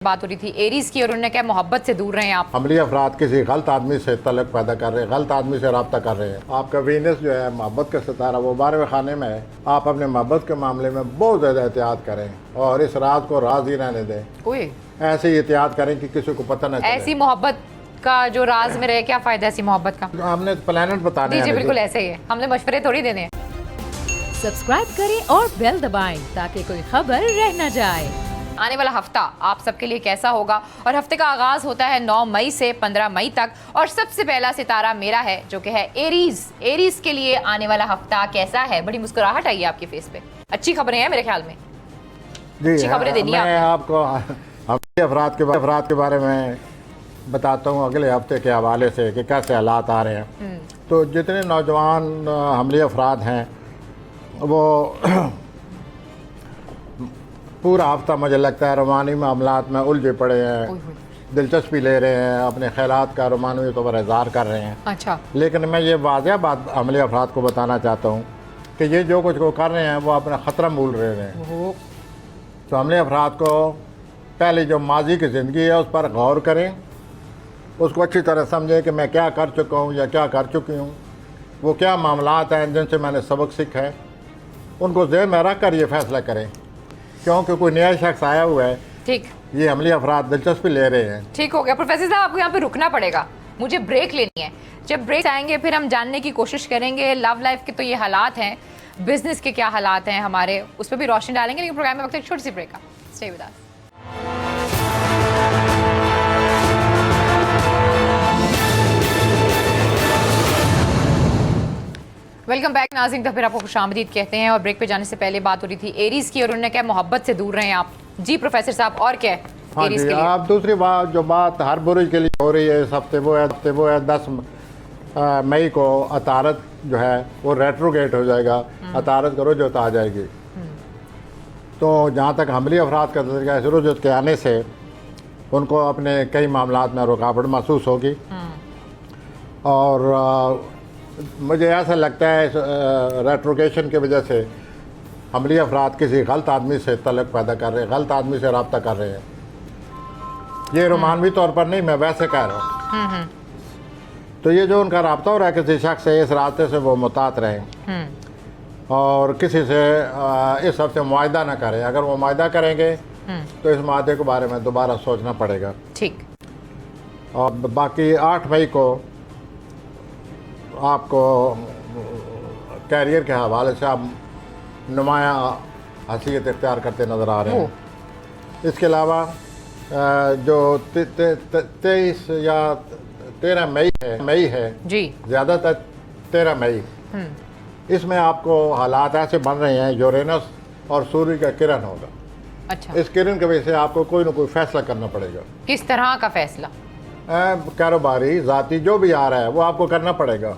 बात हो रही थी एरीज की और उन्होंने कहा मोहब्बत से दूर रहें आप। अमली अफराद किसी गलत आदमी से तल्लुक़ पैदा कर रहे हैं, गलत आदमी से रब्ता कर रहे हैं। आपका वीनस जो है मोहब्बत का सितारा वो 12वें खाने में है। आप अपने मोहब्बत के मामले में बहुत ज़्यादा एहतियात करें और इस राज को राज ही रहने दें। ओए ऐसे ही एहतियात करें कि किसी को पता न चले। ऐसी मोहब्बत का जो राज में रहे, क्या फायदा ऐसी मोहब्बत का? हमने प्लेनेट बताने जी हैं। बिल्कुल ऐसे ही है, हमने मशवरे थोड़ी देने हैं। सब्सक्राइब करें और बेल दबाएं ताकि कोई खबर रह न जाए। आने वाला हफ्ता आप सबके लिए कैसा होगा? और हफ्ते का आगाज होता है 9 मई से 15 मई तक और सबसे पहला सितारा मेरा है जो कि है एरीज। एरीज के लिए आने वाला हफ्ता कैसा है? बड़ी मुस्कुराहट आई है आपके फेस पे, अच्छी खबरें हैं मेरे ख्याल में। जी अच्छी खबरें देनी है मैं आपको अमली अफराद के बारे में बताता हूँ अगले हफ्ते के हवाले से कि कैसे हालात आ रहे हैं। तो जितने नौजवान हमली अफराद हैं वो पूरा हफ्ता मुझे लगता है रूमानी मामलात में उलझे पड़े हैं, दिलचस्पी ले रहे हैं, अपने ख्यालात का रूमानी तौर पर इज़हार कर रहे हैं। अच्छा, लेकिन मैं ये वाज़ह बात हमली अफराद को बताना चाहता हूँ कि ये जो कुछ वो कर रहे हैं वो अपना ख़तरा भूल रहे हैं। तो हमली अफराद को पहले जो माजी की ज़िंदगी है उस पर गौर करें, उसको अच्छी तरह समझें कि मैं क्या कर चुका हूँ या क्या कर चुकी हूँ, वो क्या मामलात हैं जिनसे मैंने सबक सीखा है, उनको ज़हन में रख कर ये फ़ैसला करें। क्योंकि कोई नया शख्स आया हुआ है, ठीक, ये हमली अफराद दिलचस्पी ले रहे हैं। ठीक हो गया। प्रोफेसर साहब आपको यहाँ पे रुकना पड़ेगा, मुझे ब्रेक लेनी है। जब ब्रेक आएंगे फिर हम जानने की कोशिश करेंगे लव लाइफ के तो ये हालात हैं, बिजनेस के क्या हालात हैं हमारे, उस पर भी रोशनी डालेंगे। लेकिन प्रोग्राम में वक्त एक छोटी सी ब्रेक का, stay with us. Welcome back नाज़रीन, तो फिर आपको खुशामदीद कहते हैं। और ब्रेक पे जाने से पहले बात हो रही थी एरीज की और उन्होंने कहा मोहब्बत से दूर रहें आप। जी प्रोफेसर साहब, और क्या है हाँ एरीज जी, के लिए? आप दूसरी बात जो बात हर बुरुज के लिए हो रही है इस हफ्ते वो है 10 मई को अतारत जो है वो रेट्रोगेट हो जाएगा, अतारत का रुजूत आ जाएगी। तो जहाँ तक हमली अफराद का तरीका है, रुजूत के आने से उनको अपने कई मामलात में रुकावट महसूस होगी। और मुझे ऐसा लगता है इस रेट्रोगेशन की वजह से हमली अफराद किसी गलत आदमी से तल्लुक़ पैदा कर रहे हैं, गलत आदमी से रब्ता कर रहे हैं। ये रोमानवी तौर पर नहीं, मैं वैसे कह रहा हूँ। तो ये जो उनका रब्ता हो रहा है किसी शख्स से, इस रास्ते से वो मुतात रहें और किसी से इस हफ्ते मुआहदा ना करें। अगर वो मुआहदा करेंगे तो इस मुआहदे के बारे में दोबारा सोचना पड़ेगा। ठीक। और बाकी 8 मई को आपको कैरियर के हवाले से आप नुमाया हसीयत इख्तियार करते नज़र आ रहे हैं। इसके अलावा जो 23 या 13 मई है जी, ज़्यादातर 13 मई, इसमें आपको हालात ऐसे बन रहे हैं यूरेनस और सूर्य का किरण होगा। अच्छा, इस किरण की वजह से आपको कोई ना कोई फैसला करना पड़ेगा। किस तरह का फैसला? कारोबारी ज़ाती जो भी आ रहा है वो आपको करना पड़ेगा।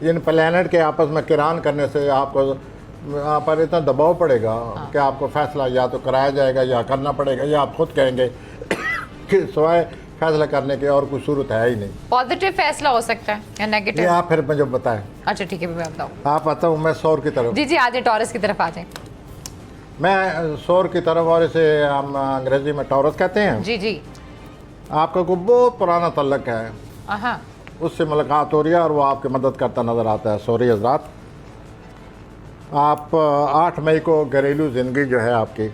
इन प्लैनेट के आपस में किरान करने से आपको यहाँ पर इतना दबाव पड़ेगा कि आपको फैसला या तो कराया जाएगा या करना पड़ेगा, या आप खुद कहेंगे कि सिवाय फैसला करने की और कोई सूरत है ही नहीं। पॉजिटिव फैसला हो सकता है या नेगेटिव? ये आप फिर मुझे बताएं। अच्छा ठीक है, मैं बताऊँ। आप बताओ, मैं सौर की तरफ। जी जी, आ जाए टॉरस की तरफ आ जाए। मैं सौर की तरफ, और इसे हम अंग्रेजी में टॉरस कहते हैं। जी जी। आपका कोई बहुत पुराना तल्लक है, हाँ, उससे मुलाकात हो रही है और वो आपकी मदद करता नज़र आता है। सॉरी हजरात, आप 8 मई को घरेलू ज़िंदगी जो है आपकी,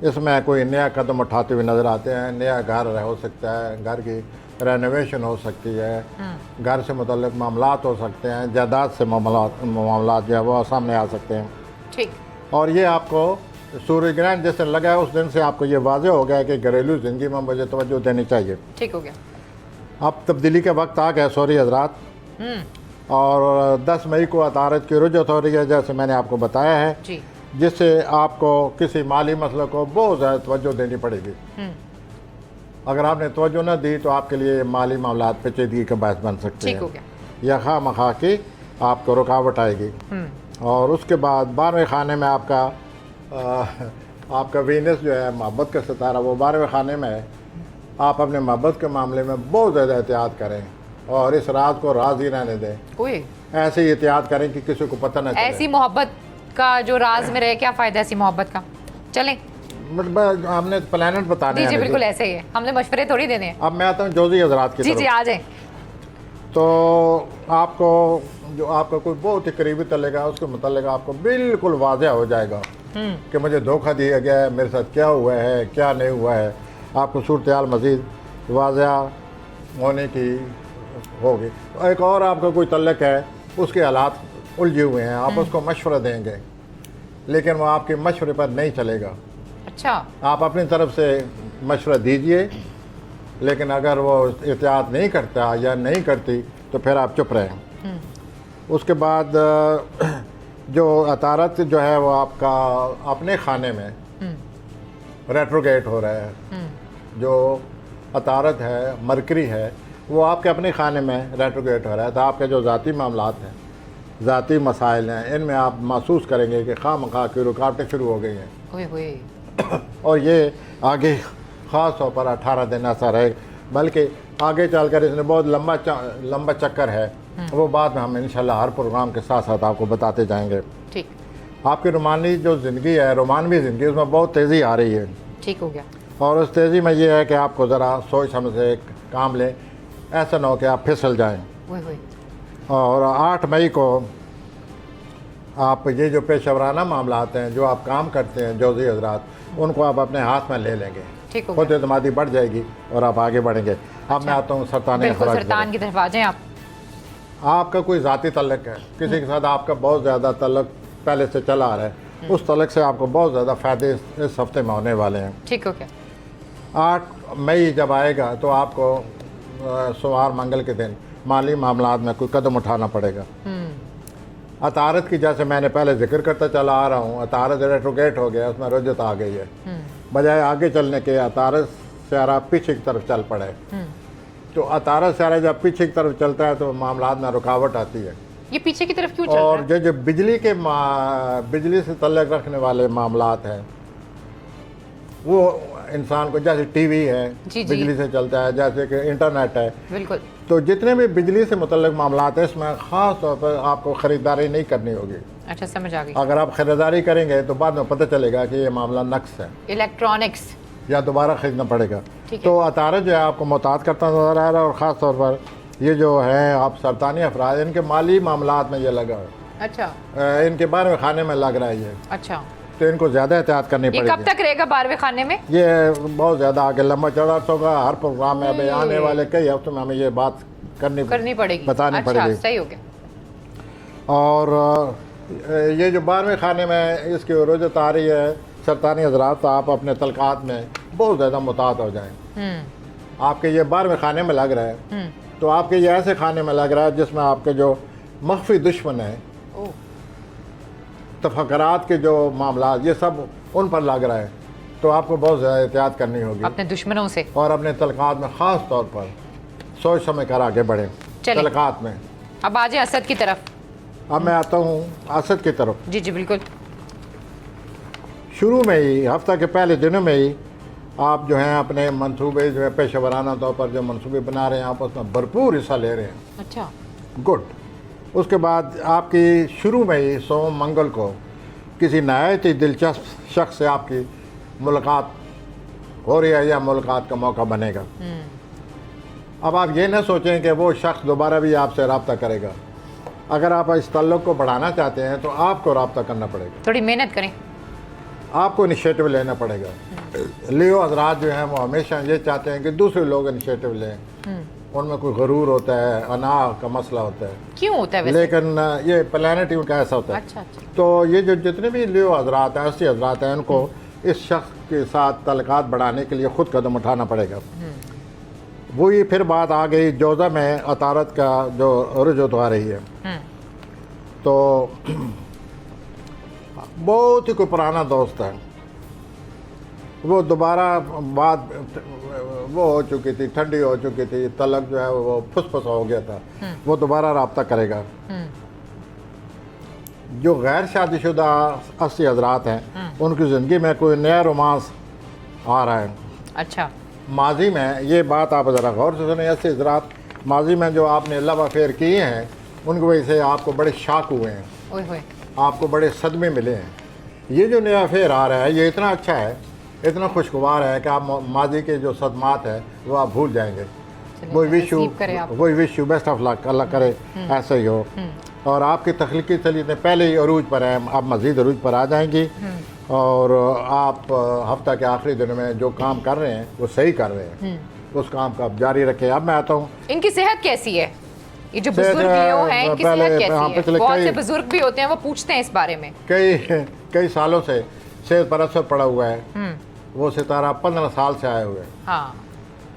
इसमें कोई नया कदम उठाते हुए नज़र आते हैं। नया घर हो सकता है, घर की रेनोवेशन हो सकती है, घर से मुतल्लिक मामलात हो सकते हैं, जायदाद से मामलात जो है वो सामने आ सकते हैं। ठीक। और ये आपको सूर्य ग्रहण जैसे लगा है उस दिन से आपको ये वाज़ेह हो गया कि घरेलू ज़िंदगी में मुझे तवज्जो देनी चाहिए। ठीक हो गया, अब तब्दीली का वक्त आ गया। सॉरी हजरात, और 10 मई को अतारत की रुजूत हो रही है जैसे मैंने आपको बताया है जी, जिससे आपको किसी माली मसले को बहुत ज़्यादा तवज्जो देनी पड़ेगी। अगर आपने तवज्जो न दी तो आपके लिए माली मामलात पेचीदगी का बायस बन सकते हैं या खा मखा की आपको रुकावट आएगी। और उसके बाद 12वें खाने में आपका वीनस जो है मोहब्बत का सितारा वो 12वें खाने में है। आप अपने मोहब्बत के मामले में बहुत ज़्यादा एहतियात करें और इस राज को राज ही रहने दें। ऐसे ही एहतियात करें कि किसी को पता न चले। ऐसी मोहब्बत का जो राज में रहे, क्या फ़ायदा ऐसी मोहब्बत का? चलें मतलब हमने प्लानट बताने जी जी हैं बिल्कुल ऐसे ही है, हमने मशवरे थोड़ी देने हैं। अब मैं आता हूँ जोजी हजरात की जी तरफ। जी आ जाए। तो आपको जो आपका कोई बहुत ही करीबी तलेगा उसके मतलब आपको बिल्कुल वाज़ह हो जाएगा कि मुझे धोखा दिया गया है, मेरे साथ क्या हुआ है क्या नहीं हुआ है। आपको सूरत हाल मज़ीद वाज़ह होने की होगी। एक और आपका कोई तल्लक है, उसके हालात उलझे हुए हैं, आप उसको मशवरा देंगे लेकिन वो आपके मशवरे पर नहीं चलेगा। अच्छा आप अपनी तरफ से मशवरा दीजिए, लेकिन अगर वो एहतियात नहीं करता या नहीं करती तो फिर आप चुप रहें। उसके बाद जो अतारत जो है वो आपका अपने खाने में रेट्रोगेट हो रहा है। जो अतारत है, मरकरी है, वो आपके अपने खाने में रेट्रोगेट हो रहा है। तो आपके जो ज़ाती मामलात हैं, ज़ाती मसाइल हैं, इनमें आप महसूस करेंगे कि खामखा की रुकावटें शुरू हो गई हैं। ओए होए। और ये आगे ख़ास तौर पर 18 दिन ऐसा रहे, बल्कि आगे चलकर इसने बहुत लंबा चक्कर है, वो बात में हम इंशाल्लाह हर प्रोग्राम के साथ साथ आपको बताते जाएंगे। ठीक आपकी रोमानी जो ज़िंदगी है, रोमानवी ज़िंदगी, उसमें बहुत तेज़ी आ रही है। ठीक हो गया। और उस तेज़ी में ये है कि आपको ज़रा सोच समझ से काम लें, ऐसा ना हो कि आप फिसल जाएं। ओए होए। और 8 मई को आप ये जो पेशेवराना मामलात हैं, जो आप काम करते हैं जोजी हजरात, उनको आप अपने हाथ में ले लेंगे। ठीक हो खुद गया। एतमादी बढ़ जाएगी और आप आगे बढ़ेंगे। अब मैं आता हूँ सरतान बिल्कुल सरतान की तरफ आ जाएं आप। आपका कोई ज़ाती तल्लक है, किसी के साथ आपका बहुत ज़्यादा तल्लक पहले से चला आ रहा है, उस तल्लक से आपको बहुत ज़्यादा फ़ायदे इस हफ्ते में होने वाले हैं। ठीक हो गया। 8 मई जब आएगा तो आपको सोमवार मंगल के दिन माली मामलात में कोई कदम उठाना पड़ेगा। अतारत की जैसे मैंने पहले जिक्र करता चला आ रहा हूँ, अतारत रेट्रोगेट हो गया, उसमें रुजत आ गई है। बजाय आगे चलने के अतारत स्यारा पीछे की तरफ चल पड़े। तो अतारत स्यारा जब पीछे की तरफ चलता है तो मामलात में रुकावट आती है। ये पीछे की तरफ क्यों चल रहा और है? जो बिजली से तल्लक रखने वाले मामलात हैं, वो इंसान को, जैसे टीवी है जी, जी। बिजली से चलता है, जैसे कि इंटरनेट है, बिल्कुल। तो जितने भी बिजली से मुतल्लिक मामलात हैं, इसमें ख़ास तौर पर आपको ख़रीदारी नहीं करनी होगी। अच्छा समझ आ गई। अगर आप ख़रीदारी करेंगे तो बाद में पता चलेगा कि ये मामला नक्स है इलेक्ट्रॉनिक्स। या दोबारा ख़रीदना पड़ेगा। ठीक है। तो अतारत जो है आपको मोहतात करता नज़र आ रहा है। और ख़ास तौर पर ये जो है आप सरतानी अफराद, इनके माली मामलात में ये लगा है, अच्छा इनके बारे में खाने में लग रहा है ये, अच्छा। तो इनको ज़्यादा एहतियात करनी ये कब पड़ेगी। तक रहेगा 12वें खाने में? ये बहुत ज़्यादा आगे लंबा चौड़ा होगा। हर प्रोग्राम में अभी आने वाले कई हफ्तों में हमें ये बात करनी पड़ेगी, बतानी अच्छा, पड़ेगी। सही हो गया। और ये जो 12वें खाने में इसकी रुजत आ रही है सरतानी हजरात, तो आप अपने तलकात में बहुत ज़्यादा मुतात हो जाएं। आपके ये 12वें खाने में लग रहा है, तो आपके ये ऐसे खाने में लग रहा है जिसमें आपके जो मख्फी दुश्मन है, ओह, तफक्करात के जो मामला, ये सब उन पर लग रहा है। तो आपको बहुत ज़्यादा एहतियात करनी होगी अपने दुश्मनों से। और अपने तलकात में ख़ास तौर पर सोच समझ कर आगे बढ़ें। चलिए। तलकात में अब आ जाए असद की तरफ। अब मैं आता हूँ असद की तरफ। जी जी बिल्कुल। शुरू में ही, हफ्ता के पहले दिनों में ही आप जो हैं अपने मंसूबे जो है पेशेवराना तौर पर जो मंसूबे बना रहे हैं, आप उसमें भरपूर हिस्सा ले रहे हैं। अच्छा गुड। उसके बाद आपकी शुरू में ही सोम मंगल को किसी नहायत ही दिलचस्प शख्स से आपकी मुलाकात हो रही है या मुलाकात का मौका बनेगा। अब आप ये ना सोचें कि वो शख्स दोबारा भी आपसे रब्ता करेगा। अगर आप इस ताल्लुक़ को बढ़ाना चाहते हैं तो आपको रब्ता करना पड़ेगा, थोड़ी मेहनत करें। आपको इनिशिएटिव लेना पड़ेगा। लियो हजरात जो हैं वो हमेशा ये चाहते हैं कि दूसरे लोग इनिशिएटिव लें। उनमें कोई गरूर होता है, अना का मसला होता है। क्यों होता है वैसे? लेकिन ये प्लानट उनका ऐसा होता है। अच्छा अच्छा। तो ये जो जितने भी लियो हजरात हैं, 80 हजरात हैं, उनको इस शख्स के साथ तलकात बढ़ाने के लिए ख़ुद कदम उठाना पड़ेगा। वो ये फिर बात आ गई जोज़ा में अतारत का जो रुजूत आ रही है। तो बहुत ही कोई पुराना दोस्त है, वो दोबारा बात वो हो चुकी थी, ठंडी हो चुकी थी, तलक जो है वो फुसफुस हो गया था, वो दोबारा रब्ता करेगा। जो गैर शादीशुदा 80 हजरात हैं, उनकी ज़िंदगी में कोई नया रोमांस आ रहा है। अच्छा। माजी में ये बात आप ज़रा गौर से सुने, 80 हजरात माजी में जो आपने लव अफेयर किए हैं उनकी वजह से आपको बड़े शाक हुए हैं, ओए होए। आपको बड़े सदमे मिले हैं। ये जो नया अफेयर आ रहा है ये इतना अच्छा है इतना खुशगवार है कि आप माजी के जो सदमात है वो आप भूल जाएंगे। चलिए, नसीब करे आप। वही wish you best of luck, अल्लाह करे ऐसे ही हो। और आपकी तख्लीकी सलीतें पहले ही अरूज पर हैं, आप मज़ीद अरूज पर आ जाएंगी। और आप हफ्ता के आखिरी दिन में जो काम कर रहे हैं वो सही कर रहे हैं, उस काम का आप जारी रखें। अब मैं आता हूँ, इनकी सेहत कैसी है? ये जो सेहत, बुजुर्ग लोग हैं इनकी पहले- सेहत हाँ, कैसी है? पिछले बहुत कई- से बुजुर्ग भी होते हैं, वो पूछते हैं इस बारे में। कई सालों से सेहत पर असर पड़ा हुआ है। वो सितारा 15 साल से आए हुए हैं। हाँ,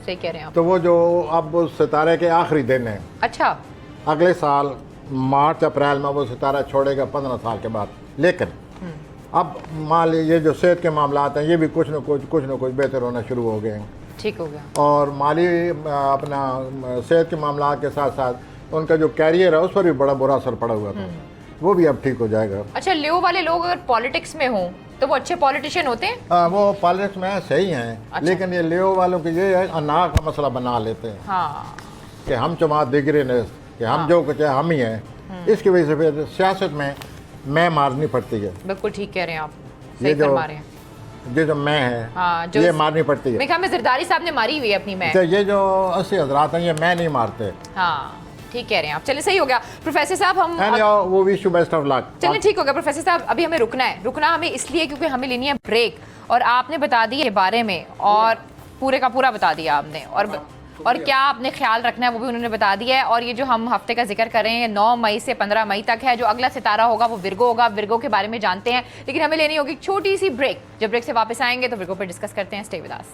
सही कह रहे हैं आप। तो वो जो अब उस सितारे के आखिरी दिन है, अच्छा, अगले साल मार्च अप्रैल में वो सितारा छोड़ेगा 15 साल के बाद। लेकिन अब मान लीजिए जो सेहत के मामलात हैं ये भी कुछ न कुछ बेहतर होना शुरू हो गए हैं। ठीक हो गया। और माली अपना सेहत के मामलात के साथ साथ उनका जो कैरियर है उस पर भी बड़ा बुरा असर पड़ा हुआ था, वो भी अब ठीक हो जाएगा। अच्छा, लियो वाले लोग अगर पॉलिटिक्स में हों तो वो अच्छे पॉलिटिशियन होते हैं? वो पॉलिटिक्स में सही हैं। अच्छा। लेकिन ये लियो वालों के ये है अनार का मसला बना लेते हैं हाँ, कि हम जमात दिगरे ने कि हम जो कुछ है हम ही हैं। इसकी वजह से फिर सियासत में मैं मारनी पड़ती है। बिल्कुल ठीक कह रहे हैं आप, ये सही जो फरमा रहे हैं। ये जो मैं है हाँ, जो ये मारनी पड़ती है। मेरे ख्याल में जरदारी साहब ने मारी हुई है अपनी मैं। तो ये जो 80 हजरात हैं ये मैं नहीं मारते। हाँ, ठीक कह रहे हैं आप। चलिए, सही हो गया प्रोफेसर साहब। हम वो wish you best of luck. चलिए, ठीक हो गया प्रोफेसर साहब। अभी हमें रुकना हमें इसलिए क्योंकि हमें लेनी है ब्रेक, और आपने बता दी के बारे में, और पूरे का पूरा बता दिया आपने, और क्या आपने ख्याल रखना है वो भी उन्होंने बता दिया है। और ये जो हम हफ्ते का जिक्र कर रहे हैं 9 मई से 15 मई तक है, जो अगला सितारा होगा वो विर्गो होगा। विर्गो के बारे में जानते हैं, लेकिन हमें लेनी होगी छोटी सी ब्रेक। जब ब्रेक से वापस आएंगे तो विर्गो पर डिस्कस करते हैं। Stay with us.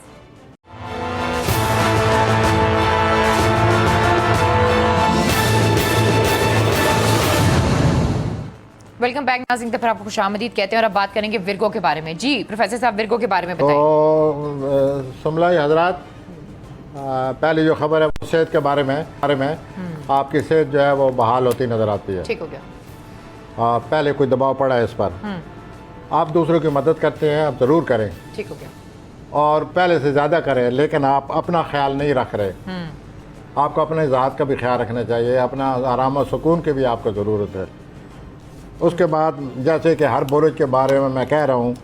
Welcome back नाज़रीन, तो फिर आपको खुशामदीद कहते हैं और अब बात करेंगे विर्गो के बारे में। जी प्रोफेसर साहब, विर्गो के बारे में बताएं। तो सुमलाई हजरात, पहली जो खबर है वो सेहत के बारे में आपकी सेहत जो है वो बहाल होती नज़र आती है। ठीक हो गया। पहले कोई दबाव पड़ा है इस पर, आप दूसरों की मदद करते हैं, आप ज़रूर करें ठीक हो गया। और पहले से ज़्यादा करें, लेकिन आप अपना ख्याल नहीं रख रहे। आपको अपने ज़ात का भी ख्याल रखना चाहिए, अपना आराम और सुकून की भी आपको ज़रूरत है। उसके बाद जैसे कि हर बुरुज के बारे में मैं कह रहा हूँ,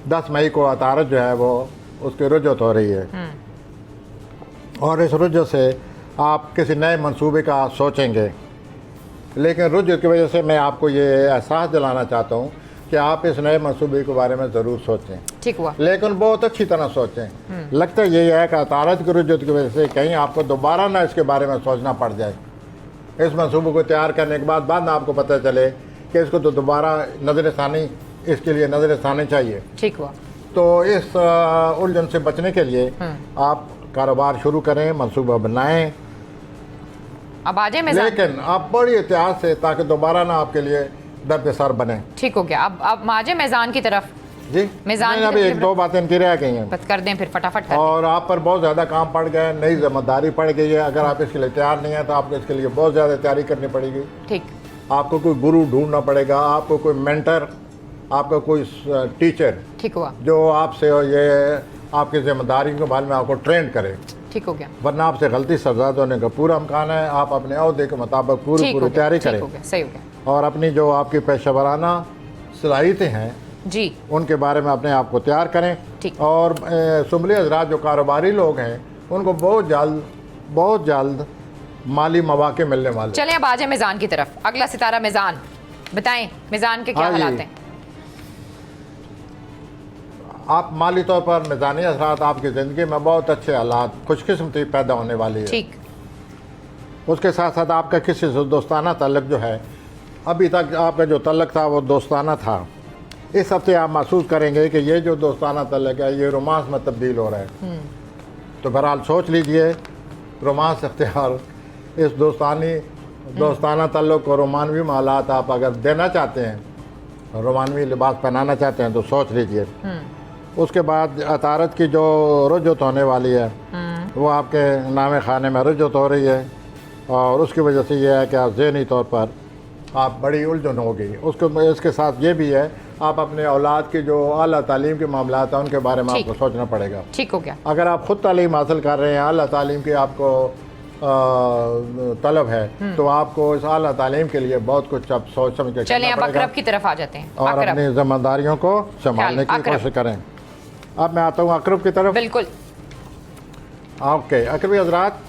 10 मई को अतारत जो है वो उसकी रुजत हो रही है, और इस रुजत से आप किसी नए मंसूबे का सोचेंगे। लेकिन रुजत की वजह से मैं आपको ये एहसास दिलाना चाहता हूँ कि आप इस नए मंसूबे के बारे में ज़रूर सोचें, ठीक हुआ, लेकिन बहुत अच्छी तरह सोचें। लगता यही है कि अतारत की रुजत की वजह से कहीं आपको दोबारा ना इसके बारे में सोचना पड़ जाए। इस मंसूबे को तैयार करने के बाद ना आपको पता चले कि इसको तो दोबारा नज़रसानी, इसके लिए नज़रसानी चाहिए। ठीक हुआ। तो इस उलझन से बचने के लिए आप कारोबार शुरू करें, मंसूबा बनाएं, अब आ जाए मेज़ान। लेकिन आप बड़ी एहतियात से, ताकि दोबारा ना आपके लिए दर्द सर बने। ठीक हो गया। अब आ जाए मेज़ान की तरफ। जी, मेज़ान नहीं, अभी 1-2 बातें इनकी रह गई हैं, बस कर दें फिर फटाफट कर दें। और आप पर बहुत ज़्यादा काम पड़ गया है, नई जिम्मेदारी पड़ गई है। अगर आप इसके लिए तैयार नहीं है तो आपको इसके लिए बहुत ज़्यादा तैयारी करनी पड़ेगी। ठीक, आपको कोई गुरु ढूंढना पड़ेगा, आपको कोई मेंटर, आपका कोई टीचर ठीक हुआ। जो आपसे ये आपकी जिम्मेदारी के बारे में आपको ट्रेन करे, ठीक हो गया। वरना आपसे गलती सजाद होने का पूरा इम्कान है। आप अपने अहदे के मुताबिक पूरी ठीक हो गया, तैयारी ठीक करें, हो गया, सही हो गया। और अपनी जो आपकी पेशा वराना सलाहियतें हैं जी, उनके बारे में अपने आप को तैयार करें। ठीक। और सुमली हजरात जो कारोबारी लोग हैं उनको बहुत जल्द माली मौके मिलने वाले। चलें अब आ जाए मेज़ान की तरफ। अगला सितारा मेज़ान, बताएं मेज़ान के क्या हाँ जी। हालात हैं? आप माली तौर पर मिजानी असरात आपकी ज़िंदगी में बहुत अच्छे हालात, खुशकिस्मती पैदा होने वाली है। ठीक, उसके साथ साथ आपका किसी से दोस्ताना तल्लक जो है, अभी तक आपका जो तल्लक था वो दोस्ताना था, इस हफ्ते आप महसूस करेंगे कि ये जो दोस्ताना तल्लक है ये रोमांस में तब्दील हो रहा है। तो बहरहाल सोच लीजिए, रोमांस इख्तियार, इस दोस्ताना तल्लुक़ को रोमानवी मालात आप अगर देना चाहते हैं, रोमानवी लिबास पहनाना चाहते हैं, तो सोच लीजिए। उसके बाद अतारत की जो रुजत होने वाली है वो आपके नाम खाने में रुजत हो रही है, और उसकी वजह से ये है कि आप ज़हनी तौर पर आप बड़ी उलझन होगी। इसके साथ ये भी है, आप अपने औलाद की जो आला तालीम के मामला हैं उनके बारे में आपको सोचना पड़ेगा। ठीक हो गया। अगर आप ख़ुद तालीम हासिल कर रहे हैं, आला तालीम की आपको तलब है, तो आपको इस आला तालीम के लिए बहुत कुछ आप सोच समझ के चलें करना अब पड़ेगा, अकरब की तरफ आ जाते हैं। और अकरब, अपनी जिम्मेदारियों को संभालने की अकरब। कोशिश करें। अब मैं आता हूँ अकरब की तरफ। बिल्कुल। ओके अकरबी हजरात,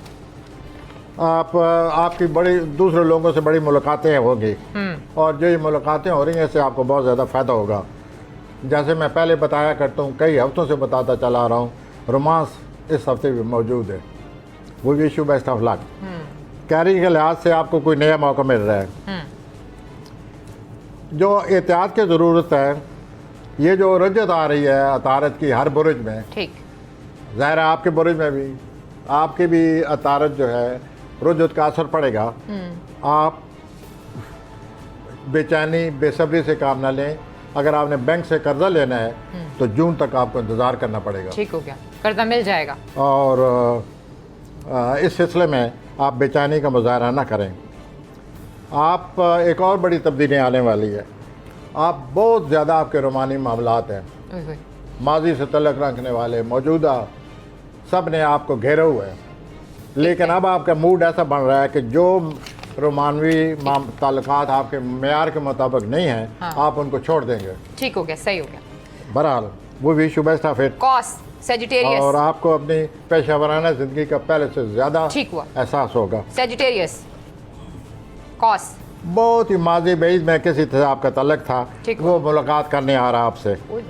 आपकी बड़ी दूसरे लोगों से बड़ी मुलाकातें होंगी और जो ये मुलाकातें हो रही हैं इससे आपको बहुत ज़्यादा फ़ायदा होगा। जैसे मैं पहले बताया करता हूँ, कई हफ्तों से बताता चला आ रहा हूँ, रोमांस इस हफ्ते भी मौजूद है। वो wish you best of luck. Career के लिहाज से आपको कोई नया मौका मिल रहा है। जो एहतियात की ज़रूरत है, ये जो रजत आ रही है अतारत की हर बुरुज में, ठीक। ज़ाहिर है आपके बुरुज में भी, आपकी भी अतारत जो है रजत का असर पड़ेगा। आप बेचैनी बेसब्री से काम ना लें। अगर आपने बैंक से कर्जा लेना है तो जून तक आपको इंतज़ार करना पड़ेगा। ठीक हो गया, कर्जा मिल जाएगा। और इस सिलसिले में आप बेचैनी का मुजाहरा ना करें। आप एक और बड़ी तब्दीली आने वाली है। आप बहुत ज़्यादा आपके रोमानी मामलात हैं, ओए होए। माजी से तल्लक रखने वाले मौजूदा सब ने आपको घेरे हुए हैं, लेकिन अब आपका मूड ऐसा बन रहा है कि जो रोमानवी ताल्लुकात आपके मेयार के मुताबिक नहीं हैं, हाँ। आप उनको छोड़ देंगे। ठीक हो गया, सही हो गया। बहरहाल वो भी best of it. Cos Sagittarius. और आपको अपनी पेशा वराना ज़िंदगी का पहले से ज़्यादा ठीक हुआ। एहसास होगा। Sagittarius cos. बहुत ही माजी बेईद में किसी तरह आपका तल्लक था, ठीक वो मुलाकात करने आ रहा आपसे। ओए होए।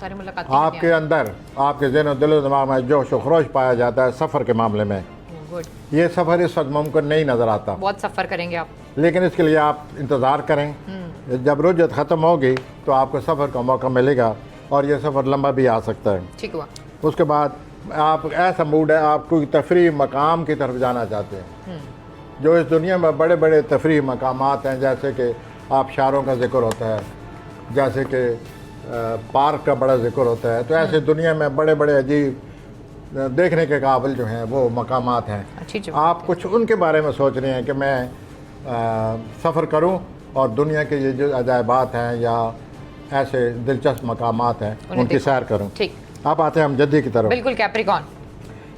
सारी मुलाकात आपके अंदर आपके ज़हन और दिलो दिमाग में जोश व खरोश पाया जाता है सफ़र के मामले में। गुड। ये सफ़र इस वक्त मुमकिन नहीं नज़र आता, बहुत सफर करेंगे आप। लेकिन इसके लिए आप इंतज़ार करें। जब रुजत ख़त्म होगी तो आपको सफ़र का मौका मिलेगा और ये सफ़र लंबा भी आ सकता है। ठीक हुआ। उसके बाद आप ऐसा मूड है, आप कोई तफरी मकाम की तरफ जाना चाहते हैं। जो इस दुनिया में बड़े बड़े तफरी मकामात हैं, जैसे कि आप शारों का जिक्र होता है, जैसे कि पार्क का बड़ा जिक्र होता है, तो ऐसे दुनिया में बड़े बड़े अजीब देखने के काबिल जो हैं वो मकामात हैं। अच्छी जगह आप कुछ उनके बारे में सोच रहे हैं कि मैं सफ़र करूं और दुनिया के ये जो अजायबात हैं या ऐसे दिलचस्प मकामात हैं उनकी सैर करूं। ठीक। आप आते हैं हम जद्दी की तरफ। बिल्कुल। कैप्रिकॉन।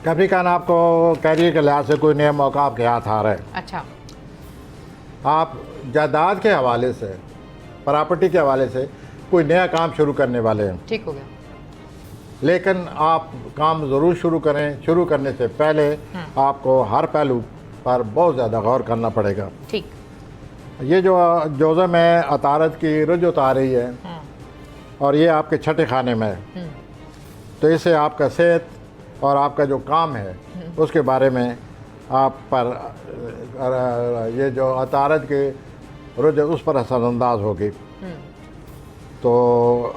कैप्रिकॉन, आपको कैरियर के लिहाज से कोई नया मौका आपके हाथ आ रहा है। अच्छा। आप जायदाद के हवाले से, प्रॉपर्टी के हवाले से कोई नया काम शुरू करने वाले हैं, ठीक हो गया। लेकिन आप काम ज़रूर शुरू करें। शुरू करने से पहले आपको हर पहलू पर बहुत ज़्यादा गौर करना पड़ेगा। ठीक। ये जो जोज़ा में अतारत की रुजत आ रही है और ये आपके छठे खाने में है, तो इससे आपका सेहत और आपका जो काम है उसके बारे में आप पर ये जो अतारत की रुजत उस पर असरअंदाज होगी। तो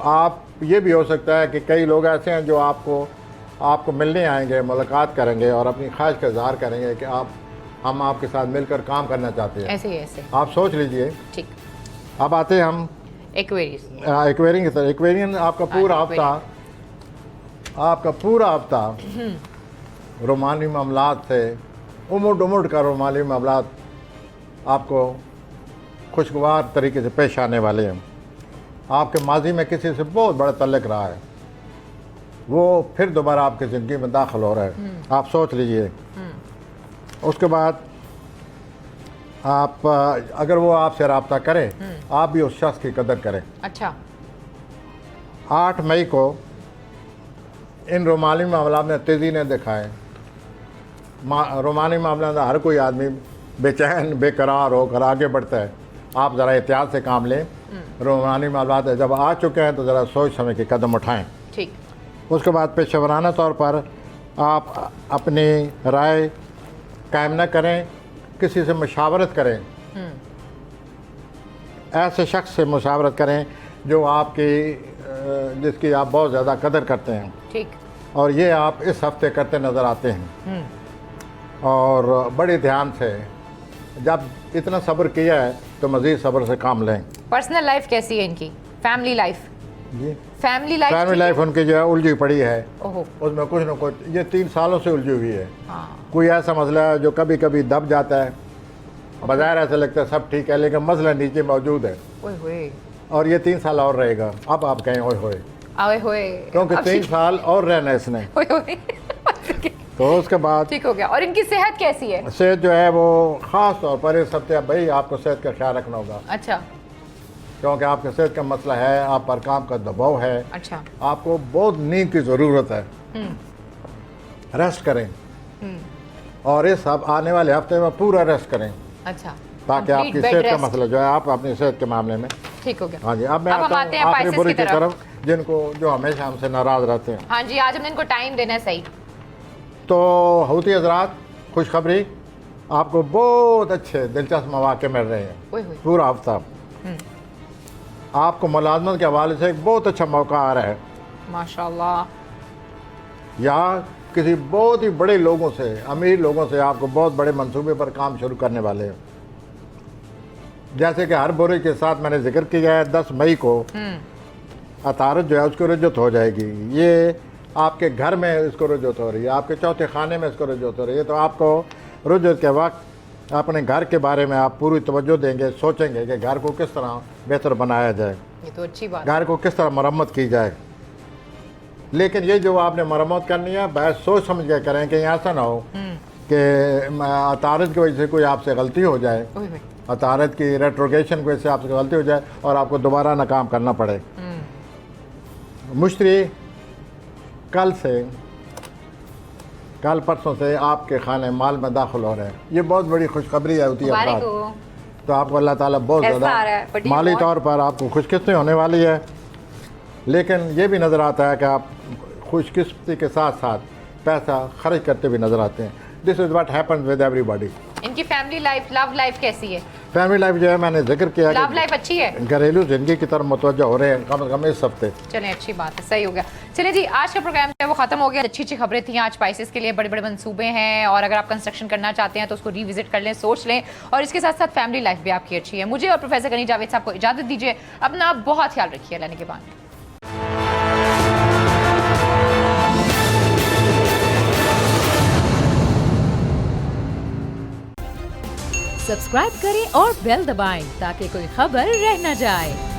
आप ये भी हो सकता है कि कई लोग ऐसे हैं जो आपको मिलने आएंगे, मुलाकात करेंगे और अपनी ख्वाहिश का इजहार करेंगे कि हम आपके साथ मिलकर काम करना चाहते हैं। ऐसे ही ऐसे। आप सोच लीजिए। ठीक। अब आते हैं हम एक्वेरियस। एक्वेरियन की तरह। एक्वेरियन आपका पूरा हफ्ता रोमानी मामलात से उमुड़ का रोमानी मामलात आपको खुशगवार तरीके से पेश आने वाले हैं। आपके माजी में किसी से बहुत बड़ा तल्लक रहा है, वो फिर दोबारा आपकी ज़िंदगी में दाखिल हो रहा है। आप सोच लीजिए। उसके बाद आप अगर वो आपसे रब्ता करे, आप भी उस शख्स की कदर करें। अच्छा। 8 मई को इन रोमानी मामला में तेज़ी ने दिखाए। रोमानी मामला में हर कोई आदमी बेचैन बेकरार होकर आगे बढ़ता है। आप ज़रा एहतियात से काम लें। रोमानी मामला जब आ चुके हैं तो ज़रा सोच समझ के कदम उठाएं। ठीक। उसके बाद पेशेवराना तौर पर आप अपनी राय कायम न करें, किसी से मशावरत करें। ऐसे शख्स से मशावरत करें जो जिसकी आप बहुत ज़्यादा कदर करते हैं। ठीक। और ये आप इस हफ्ते करते नज़र आते हैं। और बड़े ध्यान से, जब इतना सब्र किया है तो मज़ीद सब्र से काम लें। पर्सनल लाइफ कैसी है इनकी? Family life? जी, फैमिली लाइफ उनकी जो है उलझी पड़ी है। ओहो। उसमें कुछ न कुछ ये 3 सालों से उलझी हुई है। हाँ। कोई ऐसा मसला है जो कभी कभी दब जाता है, बज़ाहिर ऐसा लगता है सब ठीक है, लेकिन मसला नीचे मौजूद है ओए होए। और ये 3 साल और रहेगा। अब आप कहें ओए होए, ओए होए, क्योंकि 3 साल और रहना है इसने। ओए होए। तो उसके बाद ठीक हो गया। और इनकी सेहत कैसी है? सेहत जो है वो ख़ास तौर पर इस हफ्ते भाई आपको सेहत का ख्याल रखना होगा। अच्छा। क्योंकि आपके सेहत का मसला है, आप पर काम का दबाव है, अच्छा। आपको बहुत नींद की ज़रूरत है। रेस्ट करें और इस अब आने वाले हफ्ते में पूरा रेस्ट करें अच्छा, ताकि Complete आपकी bed सेहत का rest। मसला जो है आप अपनी सेहत के मामले में ठीक हो गया। हाँ जी। अब मैं अब हम आता आते हूँ हैं आखिरी Pisces बुरी की की तरफ, जिनको जो हमेशा हमसे नाराज़ रहते हैं। हाँ जी, आज हमने इनको टाइम देना है सही। तो हूती हजरात, खुशखबरी, आपको बहुत अच्छे दिलचस्प मौके मिल रहे हैं ओए होए। पूरा हफ्ता। आपको मुलाजमत के हवाले से एक बहुत अच्छा मौका आ रहा है, माशाल्लाह। या किसी बहुत ही बड़े लोगों से, अमीर लोगों से आपको बहुत बड़े मंसूबे पर काम शुरू करने वाले हैं। जैसे कि हर बुरे के साथ मैंने जिक्र किया है, 10 मई को अतारत जो है उसको रुजत हो जाएगी। ये आपके घर में इसको रुजत हो रही है, आपके चौथे खाने में इसको रुजत हो रही है। तो आपको रुजत के वक्त अपने घर के बारे में आप पूरी तवज्जो देंगे, सोचेंगे कि घर को किस तरह बेहतर बनाया जाए, ये तो अच्छी बात। घर को किस तरह मरम्मत की जाए। लेकिन ये जो आपने मरम्मत करनी है, बस सोच समझ के करें कि ऐसा ना हो कि अतारत की वजह से कोई आपसे गलती हो जाए, ओए होए। अतारत की रेट्रोगेशन की वजह से आपसे गलती हो जाए और आपको दोबारा नाकाम करना पड़े। मुश्तरी कल परसों से आपके खाने माल में दाखिल हो रहे हैं। ये बहुत बड़ी खुशखबरी है होती है मुबारक अफराद। हो। तो आपको अल्लाह ताला बहुत ऐसा आ रहा है, but ज़्यादा you माली want- तौर पर आपको खुशकिस्मती होने वाली है। लेकिन ये भी नज़र आता है कि आप खुशकिस्मती के साथ साथ पैसा खर्च करते भी नज़र आते हैं। This is what happens with everybody. इनकी फैमिली लाइफ, लव लाइफ कैसी है? फैमिली लाइफ जो है मैंने जिक्र किया लव कि लाइफ अच्छी है? घरेलू ज़िंदगी की तरफ मुतवज्जह हो रहे हैं कम से कम इस हफ्ते। चलें, अच्छी बात है, सही हो गया। चलिए जी, आज का प्रोग्राम जो है वो खत्म हो गया। अच्छी अच्छी खबरें थी आज। स्पाइसेस के लिए बड़े बड़े मंसूबे हैं, और अगर आप कंस्ट्रक्शन करना चाहते हैं तो उसको रिविजिट कर लें, सोच लें। और इसके साथ साथ फैमिली लाइफ भी आपकी अच्छी है। मुझे और प्रोफेसर गनी जावेद साहब को इजाज़त दीजिए। अपना बहुत ख्याल रखिए। अल्लाह के बाद। सब्सक्राइब करें और बेल दबाएं ताकि कोई खबर रह न जाए।